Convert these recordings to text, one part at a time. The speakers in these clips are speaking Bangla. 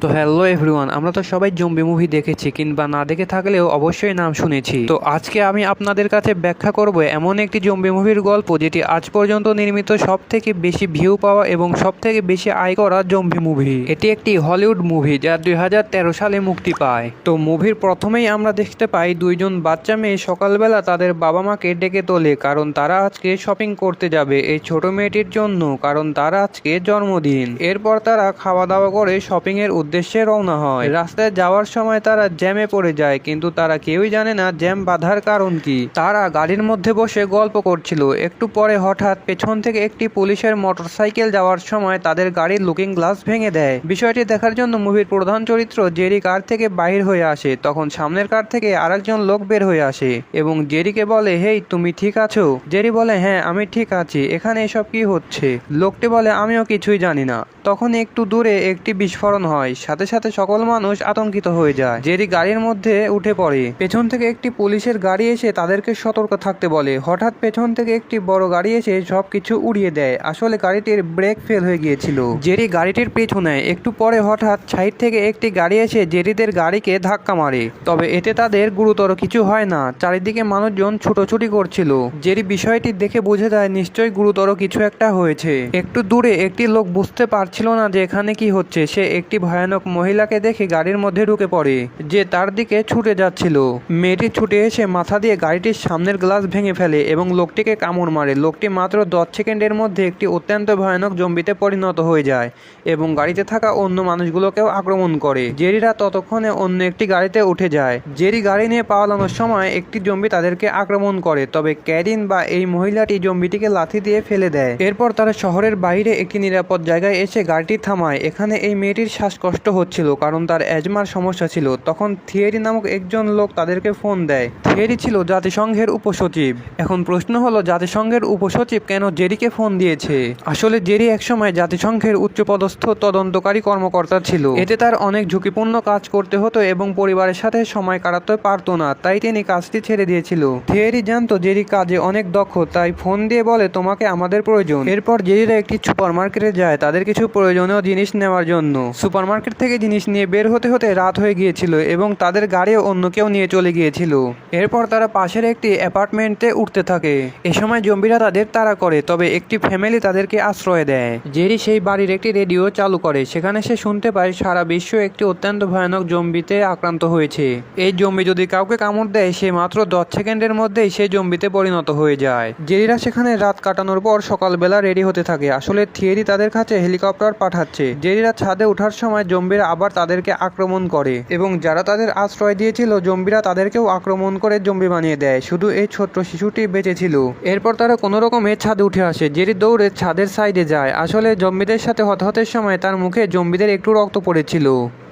তো হ্যালো এভরিওয়ান, আমরা তো সবাই জম্বি মুভি দেখেছি কিংবা না দেখে থাকলেও অবশ্যই নাম শুনেছি। তো আজকে আমি আপনাদের কাছে ব্যাখ্যা করব এমন একটি জম্বি মুভির গল্প যেটি আজ পর্যন্ত নির্মিত সব থেকে বেশি ভিউ পাওয়া এবং সব থেকে বেশি আয় করা জম্বি মুভি। এটি একটি হলিউড মুভি যা 2013 সালে মুক্তি পায়। তো মুভির প্রথমেই আমরা দেখতে পাই দুইজন বাচ্চা মেয়ে সকালবেলা তাদের বাবা মাকে ডেকে তোলে, কারণ তারা আজকে শপিং করতে যাবে এই ছোট মেয়েটির জন্য, কারণ তার আজকে জন্মদিন। এরপর তারা খাওয়া দাওয়া করে শপিং এর উদ্দেশ্যে রওনা হয়। রাস্তায় যাওয়ার সময় তারা জ্যামে পড়ে যায়, কিন্তু তারা কেউই জানে না জ্যাম বাঁধার কারণ কি। তারা গাড়ির মধ্যে বসে গল্প করছিল। একটু পরে হঠাৎ পেছন থেকে একটি পুলিশের মোটরসাইকেল যাওয়ার সময় তাদের গাড়ির লুকিং গ্লাস ভেঙে দেয়। বিষয়টি দেখার জন্য মুভির প্রধান চরিত্র জেরি কার থেকে বাহির হয়ে আসে। তখন সামনের কার থেকে আরেকজন লোক বের হয়ে আসে এবং জেরিকে বলে, হেই তুমি ঠিক আছো? জেরি বলে, হ্যাঁ আমি ঠিক আছি, এখানে এসব কি হচ্ছে? লোকটি বলে, আমিও কিছুই জানি না। তখন একটু দূরে একটি বিস্ফোরণ হয়, সাথে সাথে সকল মানুষ আতঙ্কিত হয়ে যায়। জেরি গাড়ির মধ্যে উঠে পড়ে। পেছন থেকে একটি পুলিশের গাড়ি এসে তাদেরকে সতর্ক থাকতে বলে। হঠাৎ পেছন থেকে একটি বড় গাড়ি এসে সবকিছু উড়িয়ে দেয়। আসলে গাড়িটির ব্রেক ফেল হয়ে গিয়েছিল। জেরি গাড়িটির পিছু নেয়। একটু পরে হঠাৎ সাইড থেকে একটি গাড়ি এসে জেরিদের গাড়িকে ধাক্কা মারে, তবে এতে তাদের গুরুতর কিছু হয় না। চারিদিকে মানুষজন ছুটোছুটি করছিল। জেরি বিষয়টি দেখে বুঝে যায় নিশ্চয়ই গুরুতর কিছু একটা হয়েছে। একটু দূরে একটি লোক বুঝতে পারছিল না যে এখানে কি হচ্ছে। সে একটি ভয়ানক মহিলাকে দেখে গাড়ির মধ্যে ঢুকে পড়ে, যে তার দিকে ছুটে যাচ্ছিল। মেয়েটি ছুটে এসে মাথা দিয়ে গাড়িটির সামনের গ্লাস ভেঙে ফেলে এবং লোকটিকে কামড় মারে। লোকটি মাত্র 10 সেকেন্ডের মধ্যে একটি অত্যন্ত ভয়ানক জম্বিতে পরিণত হয়ে যায় এবং গাড়িতে থাকা অন্য মানুষগুলোকেও আক্রমণ করে। জেরিরা ততক্ষণে অন্য একটি গাড়িতে উঠে যায়। জেরি গাড়ি নিয়ে পালানোর সময় একটি জম্বি তাদেরকে আক্রমণ করে, তবে ক্যারিন বা এই মহিলাটি জম্বিটিকে লাথি দিয়ে ফেলে দেয়। এরপর তারা শহরের বাইরে একটি নিরাপদ জায়গায় এসে গাড়িটি থামায়। এখানে এই মেয়েটির শ্বাসকষ্ট হচ্ছিল কারণ তার অ্যাজমার সমস্যা ছিল। তখন থিয়েরি নামক একজন লোক তাদেরকে ফোন দেয়। থিয়েরি ছিল জাতিসংঘের উপসচিব। এখন প্রশ্ন হলো, জাতিসংঘের উপসচিব কেন জেরিকে ফোন দিয়েছে? আসলে জেরি একসময় জাতিসংঘের উচ্চপদস্থ তদন্তকারী কর্মকর্তা ছিল। এতে তার অনেক ঝুঁকিপূর্ণ কাজ করতে হতো এবং পরিবারের সাথে সময় কাটাতে পারতো না, তাই তিনি কাজটি ছেড়ে দিয়েছিল। থিয়েরি জানতো জেরি কাজে অনেক দক্ষ, তাই ফোন দিয়ে বলে, তোমাকে আমাদের প্রয়োজন। এরপর জেরিরা একটি সুপারমার্কেটে যায় তাদের কিছু প্রয়োজনীয় জিনিস নেওয়ার জন্য। সুপারমার্কেট থেকে জিনিস নিয়ে বের হতে হতে রাত হয়ে গিয়েছিল এবং তাদের গাড়িও অন্য কেউ নিয়ে চলে গিয়েছিল। এরপর তারা পাশের একটি অ্যাপার্টমেন্টে উঠতে থাকে। এ সময় জম্বিরা তাদের তাড়া করে, তবে একটি ফ্যামিলি তাদেরকে আশ্রয় দেয়। জেরি সেই বাড়ির একটি রেডিও চালু করে। সেখানে সে শুনতে পায় সারা বিশ্ব একটি অত্যন্ত ভয়ানক জম্বিতে আক্রান্ত হয়েছে। এই জম্বি যদি কাউকে কামড় দেয় সে মাত্র 10 সেকেন্ডের মধ্যেই সে জম্বিতে পরিণত হয়ে যায়। জেরিরা সেখানে রাত কাটানোর পর সকালবেলা রেডি হতে থাকে। আসলে থিয়েরি তাদের কাছে হেলিকপ্টার পাঠাচ্ছে। জেরিরা ছাদে ওঠার সময় জম্বিরা আবার তাদেরকে আক্রমণ করে এবং যারা তাদের আশ্রয় দিয়েছিল জম্বিরা তাদেরকেও আক্রমণ করে জম্বি বানিয়ে দেয়। শুধু এই ছোট্ট শিশুটি বেঁচে ছিল। এরপর তারা কোনো রকমে ছাদে উঠে আসে। জেরি দৌড়ে ছাদের সাইডে যায়। আসলে জম্বিদের সাথে হতাহতের সময় তার মুখে জম্বিদের একটু রক্ত পড়েছিল,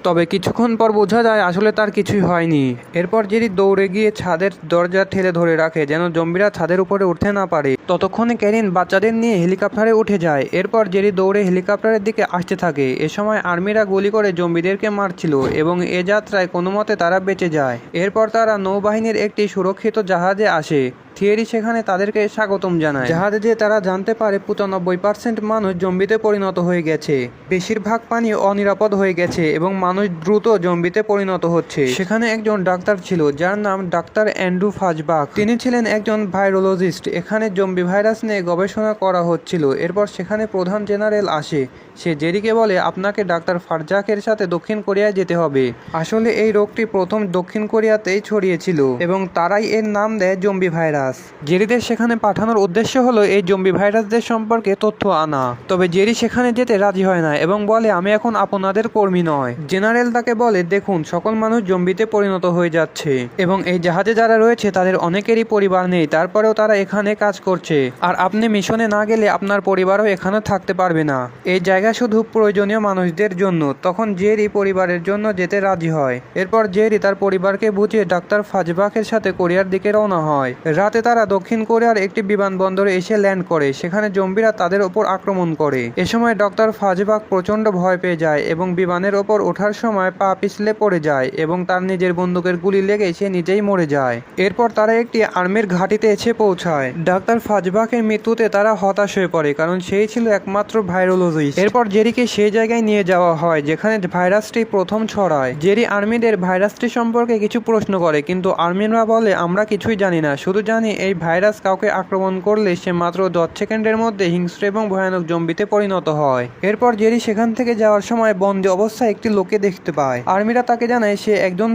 তবে কিছুক্ষণ পর বোঝা যায় আসলে তার কিছুই হয়নি। এরপর জেরি দৌড়ে গিয়ে ছাদের দরজা ঠেলে ধরে রাখে যেন জম্বিরা ছাদের উপরে উঠতে না পারে। ততক্ষণে ক্যারিন বাচ্চাদের নিয়ে হেলিকপ্টারে উঠে যায়। এরপর জেরি দৌড়ে হেলিকপ্টারের দিকে আসতে থাকে। এ সময় আর্মিরা গুলি করে জম্বিদেরকে মারছিল এবং এ যাত্রায় কোনো মতে তারা বেঁচে যায়। এরপর তারা নৌবাহিনীর একটি সুরক্ষিত জাহাজে আসে। থিয়েরি সেখানে তাদেরকে স্বাগতম জানায়। জাহাজে যে তারা জানতে পারে 95% মানুষ জম্বিতে পরিণত হয়ে গেছে। বেশিরভাগ পানি অনিরাপদ হয়ে গেছে এবং মানুষ দ্রুত জম্বিতে পরিণত হচ্ছে। সেখানে একজন ডাক্তার ছিল যার নাম ডাক্তার অ্যান্ড্রু ফাজবাক। তিনি ছিলেন একজন ভাইরোলজিস্ট। এখানে জম্বি ভাইরাস নিয়ে গবেষণা করা হচ্ছিল। এরপর সেখানে প্রধান জেনারেল আসে। সে জেরিকে বলে, আপনাকে ডাক্তার ফারজাকের সাথে দক্ষিণ কোরিয়ায় যেতে হবে। আসলে এই রোগটি প্রথম দক্ষিণ কোরিয়াতেই ছড়িয়েছিল এবং তারাই এর নাম দেয় জম্বি ভাইরাস। জেরিদের সেখানে পাঠানোর উদ্দেশ্য হলো এই জম্বি ভাইরাসদের সম্পর্কে তথ্য আনা, তবে জেরি সেখানে যেতে রাজি হয় না এবং বলে, আমি এখন আপনাদের কর্মী নয়। জেনারেল তাকে বলে, দেখুন সকল মানুষ জম্বিতে পরিণত হয়ে যাচ্ছে এবং এই জাহাজে যারা রয়েছে তাদের অনেকেরই পরিবার নেই, তারপরেও তারা এখানে কাজ করছে। আর আপনি মিশনে না গেলে আপনার পরিবারও এখানে থাকতে পারবে না। এই জায়গা শুধু প্রয়োজনীয় মানুষদের জন্য। তখন জেরি পরিবারের জন্য যেতে রাজি হয়। এরপর জেরি তার পরিবারকে বুঝিয়ে ডাক্তার ফাজবাকের সাথে কোরিয়ার দিকে রওনা হয়। রাতে তারা দক্ষিণ কোরিয়ার একটি বিমানবন্দরে এসে ল্যান্ড করে। সেখানে জম্বিরা তাদের ওপর আক্রমণ করে। এ সময় ডক্টর ফাজবাক প্রচন্ড ভয় পেয়ে যায় এবং বিমানের ওপর ওঠার সময় পা পিছলে পড়ে যায় এবং তার নিজের বন্দুকের গুলি লেগে সে নিজেই মরে যায়। এরপর তারা একটি আর্মির ঘাঁটিতে এসে পৌঁছায়। ডাক্তার ফাজবাকের মৃত্যুতে তারা হতাশ হয়ে পড়ে, কারণ সেই ছিল একমাত্র ভাইরোলজিস্ট। এরপর জেরিকে সেই জায়গায় নিয়ে যাওয়া হয় যেখানে ভাইরাসটি প্রথম ছড়ায়। জেরি আর্মিদের ভাইরাসটি সম্পর্কে কিছু প্রশ্ন করে, কিন্তু আর্মিরা বলে আমরা কিছুই জানি না, শুধু জানি এই ভাইরাস কাউকে আক্রমণ করলে সে মাত্র 10 সেকেন্ডের মধ্যে হিংস্র এবং ভয়ানক জম্বিতে পরিণত হয়। এরপর জেরি সেখান থেকে যাওয়ার সময় বন্দি অবস্থায় একটি লোককে দেখতে পায়। আর্মিরা তাকে জানায় সে একজন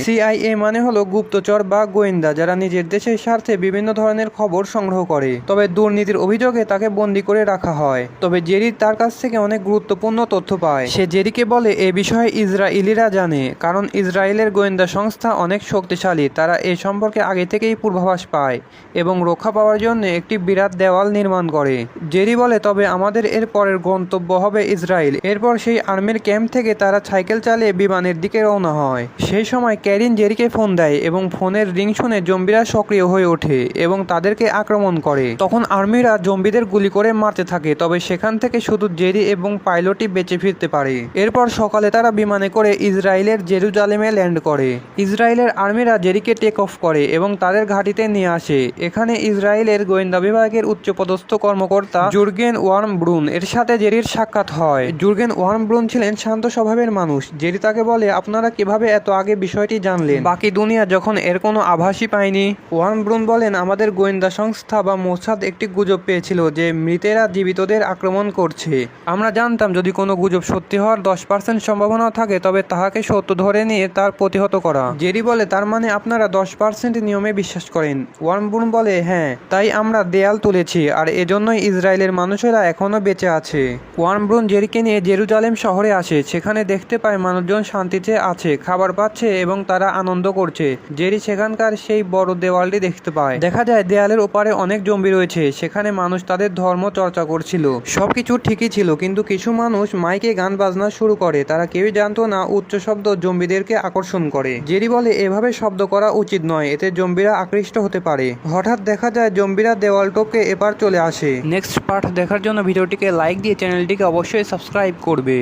সিআইএ মানে হলো গুপ্তচর বা গোয়েন্দা, যারা নিজের দেশের স্বার্থে বিভিন্ন ধরনের খবর সংগ্রহ করে। তবে দুর্নীতির অভিযোগে তাকে বন্দী করে রাখা হয়। তবে জেরি তার কাছ থেকে অনেক গুরুত্বপূর্ণ তথ্য পায়। সে জেরিকে বলে এ বিষয়ে ইসরায়েলিরা জানে, কারণ ইসরায়েলের গোয়েন্দা সংস্থা অনেক শক্তিশালী। তারা এ সম্পর্কে আগে থেকেই পূর্বাভাস পায় এবং রক্ষা পাওয়ার জন্য একটি বিরাট দেওয়াল নির্মাণ করে। জেরি বলে তবে আমাদের এর পরের গন্তব্য হবে ইসরায়েল। এরপর সেই আর্মির ক্যাম্প থেকে তারা সাইকেল চালিয়ে বিমানের দিকে রওনা হয়। সেই সময় ক্যারিন জেরিকে ফোন দেয় এবং ফোনের রিং শুনে জম্বিরা সক্রিয় হয়ে ওঠে এবং তাদেরকে আক্রমণ করে। তখন আর্মিরা জম্বিদের গুলি করে মারতে থাকে, তবে সেখান থেকে শুধু জেরি এবং পাইলটই বেঁচে ফিরতে পারে। এরপর সকালে তারা বিমানে করে ইসরায়েলের জেরুজালেমে ল্যান্ড করে। ইসরায়েলের আর্মিরা জেরিকে টেক অফ করে এবং তাদের ঘাঁটিতে নিয়ে আসে। এখানে ইসরায়েলের গোয়েন্দা বিভাগের উচ্চপদস্থ কর্মকর্তা জুরগেন ওয়ার্মব্রুন এর সাথে জেরির সাক্ষাৎ হয়। জুরগেন ওয়ার্মব্রুন ছিলেন শান্ত স্বভাবের মানুষ। জেরি তাকে বলে আপনারা কিভাবে এত আগে বিষয়টি জানলেন? বাকি দুনিয়া যখন এর কোনো আভাসই পায়নি। ওয়ার্মব্রুন বলেন আমাদের গোয়েন্দা সংস্থা বা মোসাদ একটি গুজব পেয়েছিল যে মৃতেরা জীবিতদের আক্রমণ করছে। আমরা জানতাম যদি কোনো গুজব সত্যি হওয়ার 10% সম্ভাবনা থাকে তবে তাহাকে সত্য ধরে নিয়ে তার প্রতিহত করা। জেরি বলে তার মানে আপনারা 10% নিয়মে বিশ্বাস করেন? ওয়ার্মব্রুন বলে হ্যাঁ, তাই আমরা দেয়াল তুলেছি আর এজন্যই ইসরায়েলের মানুষেরা এখনো বেঁচে আছে। ওয়ার্মব্রুন জেরিকে নিয়ে জেরুজালেম শহরে আসে। সেখানে দেখতে পায় মানুষজন শান্তিতে আছে, খাবার পাচ্ছে এবং তারা আনন্দ করছে। জেরি সেখানকার সেই বড় দেওয়ালটি দেখতে পায়। দেখা যায় দেয়ালের ওপারে অনেক জম্বি রয়েছে। সেখানে মানুষ তাদের ধর্ম চর্চা করছিল। সবকিছু ঠিকই ছিল, কিন্তু কিছু মানুষ মাইকে গান বাজনা শুরু করে। তারা কেউই জানতো না উচ্চ শব্দ জম্বিদেরকে আকর্ষণ করে। জেরি বলে এভাবে শব্দ করা উচিত নয়, এতে জম্বিরা আকৃষ্ট হতে পারে। হঠাৎ দেখা যায় জম্বিরা দেওয়াল টপকে এপার চলে আসে। নেক্সট পার্ট দেখার জন্য ভিডিওটিকে লাইক দিয়ে চ্যানেলটিকে অবশ্যই সাবস্ক্রাইব করবে।